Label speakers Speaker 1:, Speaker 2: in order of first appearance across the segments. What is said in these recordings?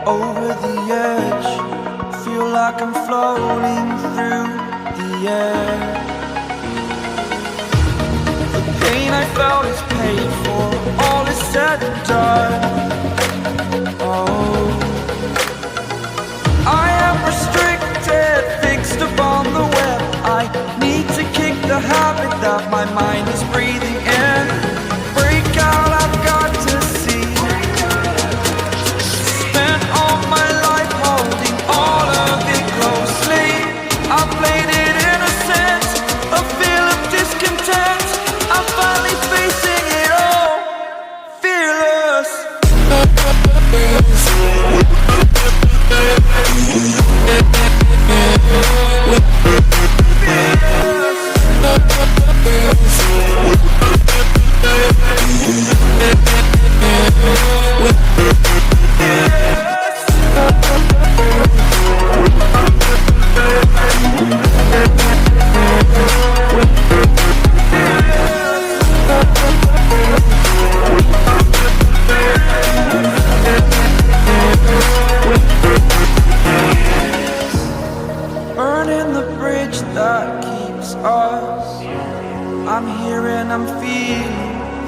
Speaker 1: over the edge. Feel like I'm floating through the air. The pain I felt is paid for, all is said and done. Oh, I am restricted, fixed upon the web. I need to kick the habit that my mind is breathing in. Break out, I've got to see. Spent all my life holding all of it closely. I played it innocent, a feel of discontent. I'm finally facing it all, fearless. Burning the bridge that keeps us. I'm here and I'm feeling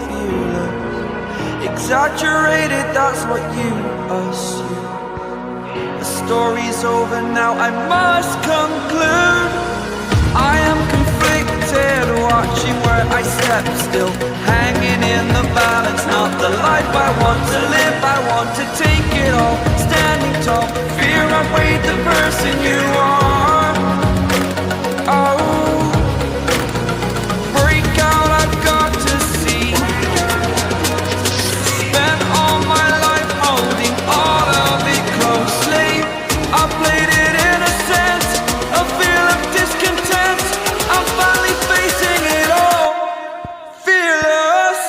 Speaker 1: fearless. Exaggerated, that's what you assume. The story's over now, I must conclude. I am conflicted, watching where I step still, hanging in the balance. Not the life I want to live, I want to take it all. Standing tall, fear I've weighed the person you are. Oh, break out, I've got to see. Spent all my life holding all of it closely. I played it innocent, a feel of discontent. I'm finally facing it all, fearless.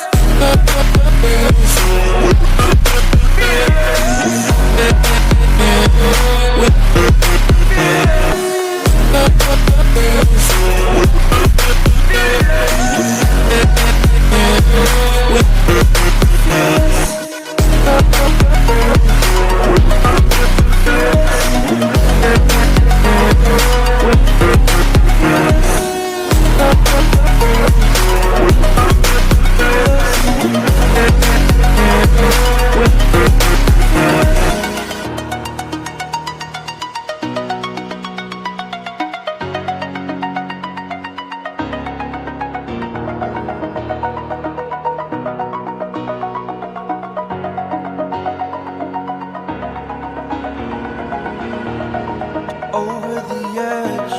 Speaker 1: Over the edge,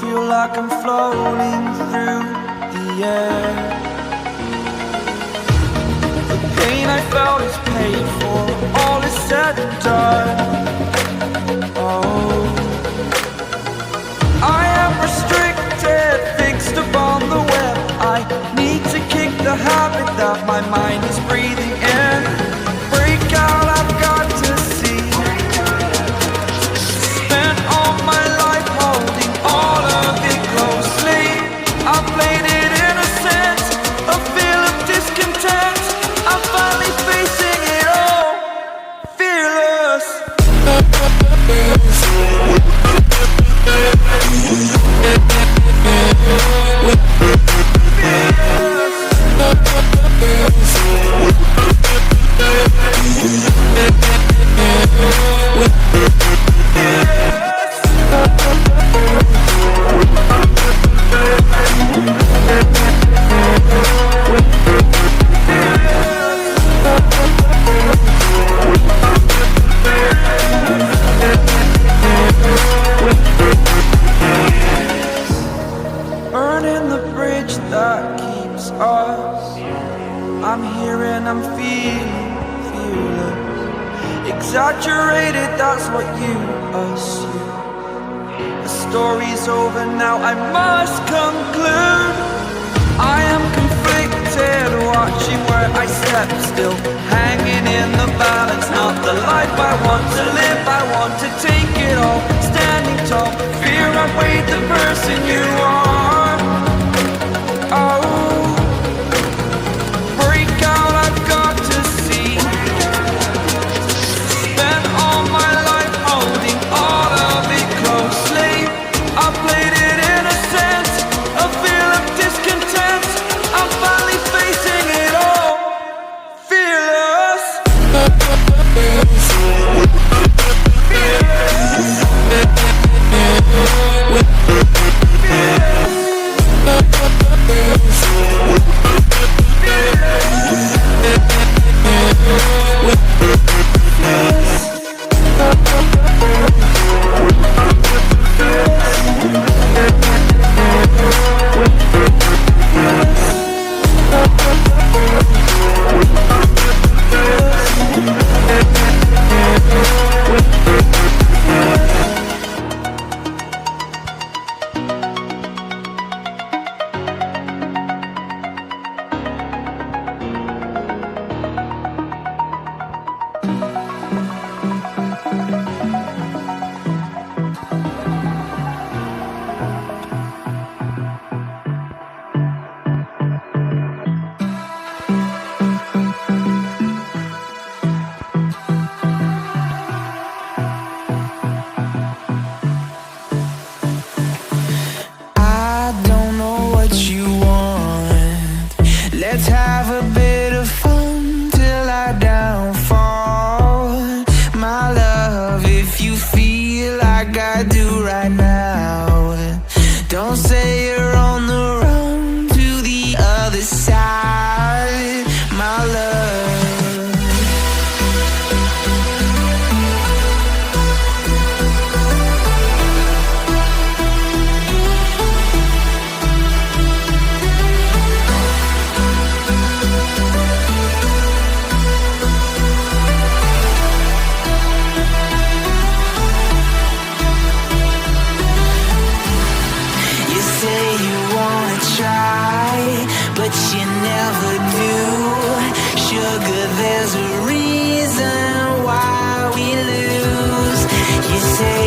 Speaker 1: feel like I'm floating through the air. The pain I felt is paid for, all is said and done. Oh, I am restricted, fixed upon the web. I need to kick the habit that my mind is breathing in. Break out, I've got to see. Spent all my life holding all of it closely. I played it innocent, a feel of discontent. I'm finally facing it all, fearless. Burning the bridge that keeps us. I'm here and I'm feeling fearless. Exaggerated, that's what you assume. The story's over now, I must conclude. I am conflicted, watching where I step still, hanging in the balance. Not the life I want to live, I want to take it all. Standing tall, fear I've weighed the person you are. Oh, break out, I've got to see. Spent all my there's a reason why we lose. You say